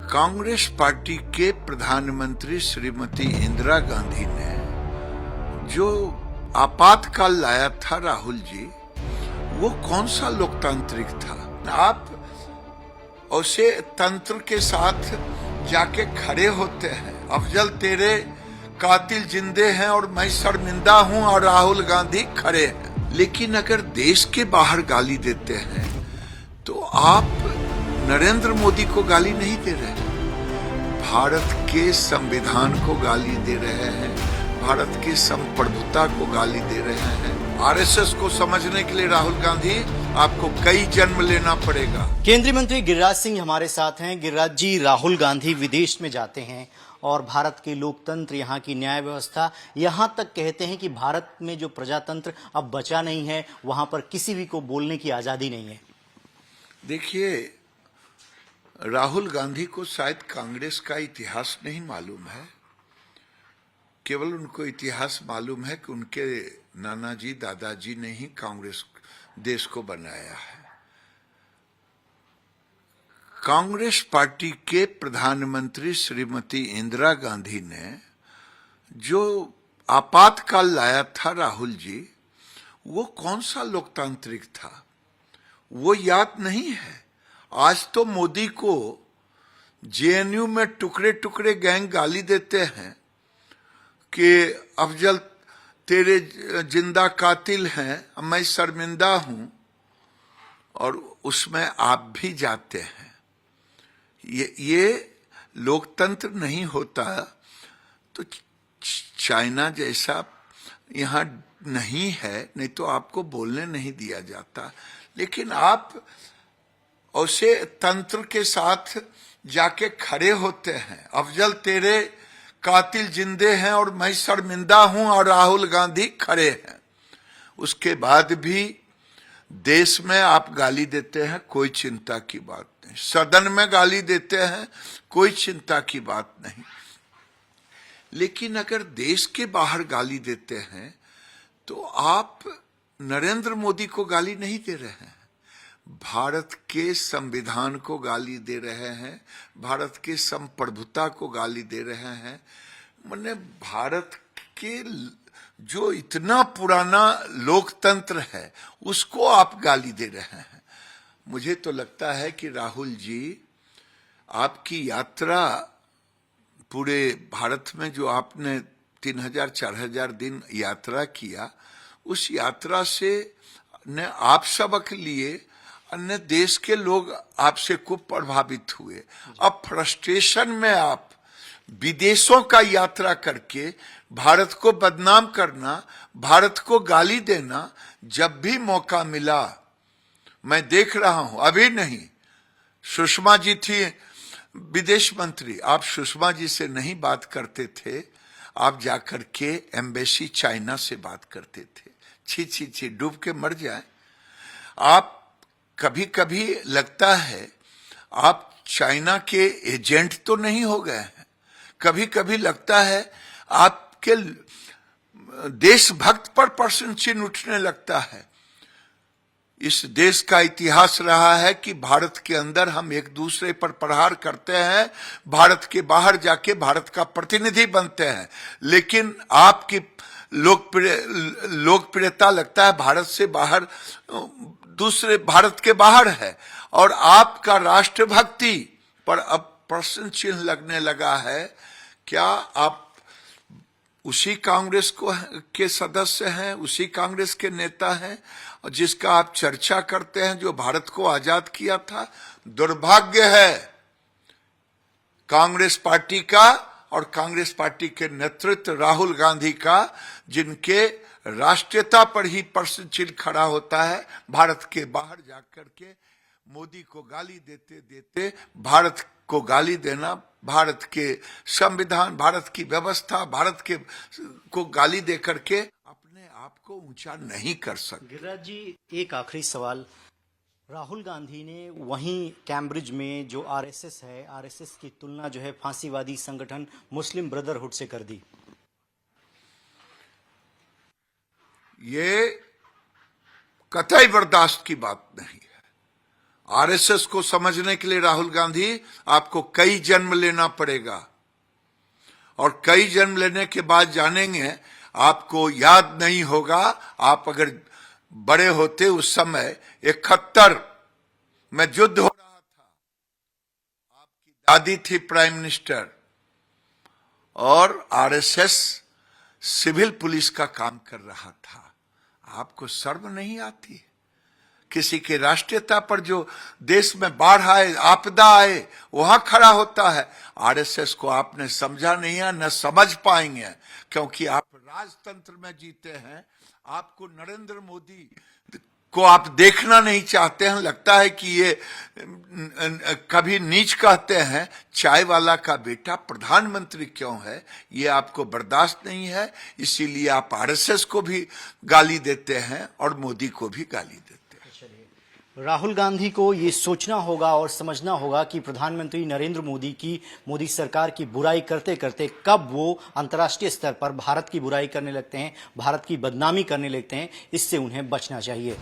Congress party के प्रधानमंत्री श्रीमती इंदिरा गांधी ने जो आपातकाल लाया था राहुल जी, वो कौन सा लोकतांत्रिक था? आप उसे तंत्र के साथ जाके खड़े होते हैं। अफजल तेरे कातिल जिंदे हैं और मैं शर्मिंदा हूं, और राहुल गांधी खड़े हैं। लेकिन अगर देश के बाहर गाली देते हैं तो आप नरेंद्र मोदी को गाली नहीं दे रहे, भारत के संविधान को गाली दे रहे हैं, भारत की संप्रभुता को गाली दे रहे हैं। आरएसएस को समझने के लिए राहुल गांधी आपको कई जन्म लेना पड़ेगा। केंद्रीय मंत्री गिरिराज सिंह हमारे साथ हैं। गिरिराज जी, राहुल गांधी विदेश में जाते हैं और भारत के लोकतंत्र, यहाँ की न्याय व्यवस्था, यहाँ तक कहते हैं कि भारत में जो प्रजातंत्र अब बचा नहीं है, वहां पर किसी भी को बोलने की आजादी नहीं है। देखिए, राहुल गांधी को शायद कांग्रेस का इतिहास नहीं मालूम है। केवल उनको इतिहास मालूम है कि उनके नानाजी दादाजी ने ही कांग्रेस देश को बनाया है। कांग्रेस पार्टी के प्रधानमंत्री श्रीमती इंदिरा गांधी ने जो आपातकाल लाया था राहुल जी, वो कौन सा लोकतांत्रिक था वो याद नहीं है। आज तो मोदी को जेएनयू में टुकड़े टुकड़े गैंग गाली देते हैं कि अफजल तेरे जिंदा कातिल हैं, मैं शर्मिंदा हूं, और उसमें आप भी जाते हैं। ये लोकतंत्र नहीं होता तो चाइना जैसा यहाँ नहीं है, नहीं तो आपको बोलने नहीं दिया जाता। लेकिन आप उसे तंत्र के साथ जाके खड़े होते हैं। अफजल तेरे कातिल जिंदे हैं और मैं शर्मिंदा हूं, और राहुल गांधी खड़े हैं। उसके बाद भी देश में आप गाली देते हैं, कोई चिंता की बात नहीं। सदन में गाली देते हैं, कोई चिंता की बात नहीं। लेकिन अगर देश के बाहर गाली देते हैं तो आप नरेंद्र मोदी को गाली नहीं दे रहे हैं, भारत के संविधान को गाली दे रहे हैं, भारत के संप्रभुता को गाली दे रहे हैं। माने भारत के जो इतना पुराना लोकतंत्र है उसको आप गाली दे रहे हैं। मुझे तो लगता है कि राहुल जी, आपकी यात्रा पूरे भारत में जो आपने 3000-4000 दिन यात्रा किया, उस यात्रा से ने आप सबक लिए, अन्य देश के लोग आपसे खूब प्रभावित हुए। अब फ्रस्ट्रेशन में आप विदेशों का यात्रा करके भारत को बदनाम करना, भारत को गाली देना, जब भी मौका मिला, मैं देख रहा हूं, अभी नहीं, सुषमा जी थी विदेश मंत्री, आप सुषमा जी से नहीं बात करते थे, आप जाकर के एम्बेसी चाइना से बात करते थे। छी छी छी, डूब के मर जाए। आप कभी कभी लगता है आप चाइना के एजेंट तो नहीं हो गए हैं। कभी कभी लगता है आपके देशभक्त पर प्रश्न चिन्ह उठने लगता है। इस देश का इतिहास रहा है कि भारत के अंदर हम एक दूसरे पर प्रहार करते हैं, भारत के बाहर जाके भारत का प्रतिनिधि बनते हैं। लेकिन आपकी लोकप्रियता लगता है भारत से बाहर, दूसरे भारत के बाहर है, और आपका राष्ट्रभक्ति पर अब प्रश्न चिन्ह लगने लगा है। क्या आप उसी कांग्रेस के सदस्य हैं, उसी कांग्रेस के नेता हैं और जिसका आप चर्चा करते हैं, जो भारत को आजाद किया था? दुर्भाग्य है कांग्रेस पार्टी का और कांग्रेस पार्टी के नेतृत्व राहुल गांधी का, जिनके राष्ट्रीयता पर ही प्रश्न चिन्ह खड़ा होता है। भारत के बाहर जाकर के मोदी को गाली देते देते भारत को गाली देना, भारत के संविधान, भारत की व्यवस्था, भारत के को गाली दे करके अपने आप को ऊंचा नहीं कर सकते। गिरिराज जी, एक आखिरी सवाल। राहुल गांधी ने वहीं कैम्ब्रिज में जो आरएसएस है, आरएसएस की तुलना जो है फांसीवादी संगठन मुस्लिम ब्रदरहुड से कर दी। ये कतई बर्दाश्त की बात नहीं है। आरएसएस को समझने के लिए राहुल गांधी आपको कई जन्म लेना पड़ेगा, और कई जन्म लेने के बाद जानेंगे, आपको याद नहीं होगा। आप अगर बड़े होते उस समय 71 में युद्ध हो रहा था, आपकी दादी थी प्राइम मिनिस्टर, और आरएसएस सिविल पुलिस का काम कर रहा था। आपको शर्म नहीं आती? किसी के राष्ट्रीयता पर जो देश में बाढ़ आए, आपदा आए, वहां खड़ा होता है। आरएसएस को आपने समझा नहीं है, न समझ पाएंगे, क्योंकि आप राजतंत्र में जीते हैं। आपको नरेंद्र मोदी को आप देखना नहीं चाहते हैं। लगता है कि ये कभी नीच कहते हैं, चाय वाला का बेटा प्रधानमंत्री क्यों है, ये आपको बर्दाश्त नहीं है। इसीलिए आप आरएसएस को भी गाली देते हैं और मोदी को भी गाली देते हैं। राहुल गांधी को ये सोचना होगा और समझना होगा कि प्रधानमंत्री नरेंद्र मोदी सरकार की बुराई करते करते कब वो अंतर्राष्ट्रीय स्तर पर भारत की बुराई करने लगते हैं, भारत की बदनामी करने लगते हैं। इससे उन्हें बचना चाहिए।